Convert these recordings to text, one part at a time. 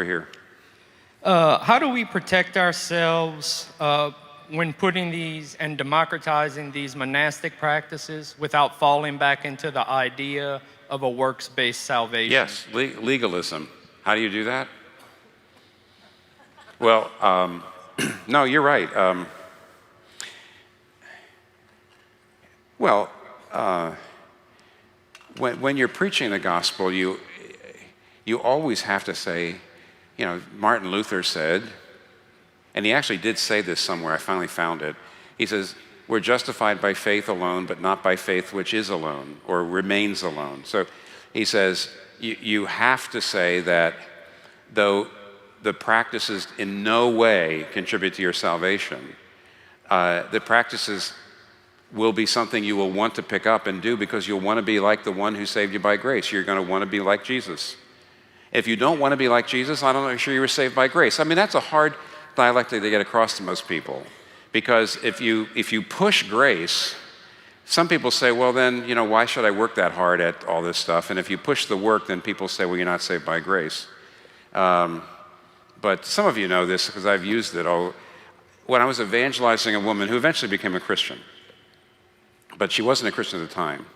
here. How do we protect ourselves when putting these and democratizing these monastic practices without falling back into the idea of a works-based salvation? Yes, legalism. How do you do that? Well, no, you're right. When you're preaching the gospel, you always have to say, Martin Luther said, and he actually did say this somewhere, I finally found it. He says, we're justified by faith alone, but not by faith which is alone, or remains alone. So he says, you have to say that though the practices in no way contribute to your salvation, the practices will be something you will want to pick up and do because you'll want to be like the one who saved you by grace. You're going to want to be like Jesus. If you don't want to be like Jesus, I'm not sure you were saved by grace. I mean, that's a hard dialectic to get across to most people, because if you push grace, some people say, well then, why should I work that hard at all this stuff? And if you push the work, then people say, well, you're not saved by grace. But some of you know this because I've used it. When I was evangelizing a woman who eventually became a Christian, but she wasn't a Christian at the time,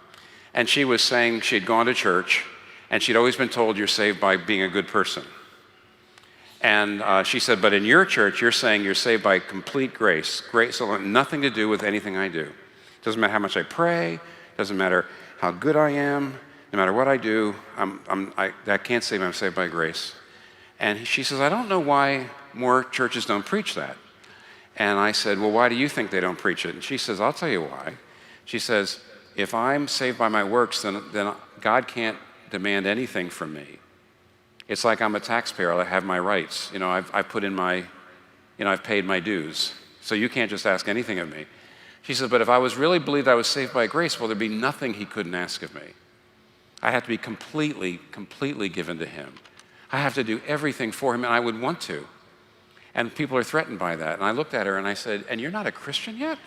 and she was saying she'd gone to church, and she'd always been told you're saved by being a good person. And she said, but in your church, you're saying you're saved by complete grace. Grace alone, nothing to do with anything I do. Doesn't matter how much I pray, doesn't matter how good I am, no matter what I do, I can't say I'm saved by grace. And she says, I don't know why more churches don't preach that. And I said, well, why do you think they don't preach it? And she says, I'll tell you why. She says, if I'm saved by my works, then God can't demand anything from me. It's like I'm a taxpayer. I have my rights. I've put in I've paid my dues. So you can't just ask anything of me. She says, but if I was really believed I was saved by grace, well, there'd be nothing he couldn't ask of me. I have to be completely given to him. I have to do everything for him, and I would want to. And people are threatened by that. And I looked at her and I said, and you're not a Christian yet?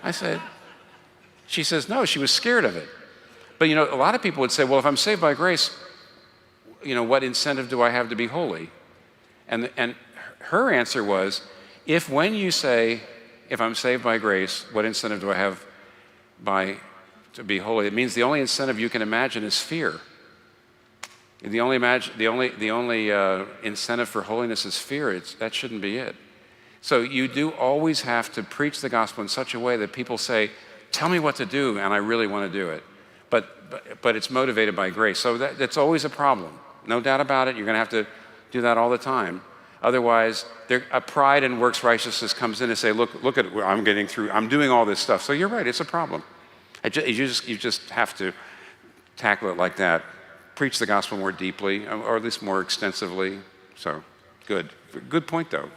I said, she says, no, she was scared of it. But a lot of people would say, well, if I'm saved by grace, what incentive do I have to be holy? And her answer was, when you say, if I'm saved by grace, what incentive do I have to be holy? It means the only incentive you can imagine is fear. The only incentive for holiness is fear. That shouldn't be it. So you do always have to preach the gospel in such a way that people say, tell me what to do, and I really want to do it. But it's motivated by grace. So that's always a problem. No doubt about it. You're going to have to do that all the time. Otherwise, a pride in works righteousness comes in and say, look at where I'm getting through. I'm doing all this stuff. So you're right. It's a problem. You just have to tackle it like that. Preach the gospel more deeply, or at least more extensively. So good point, though.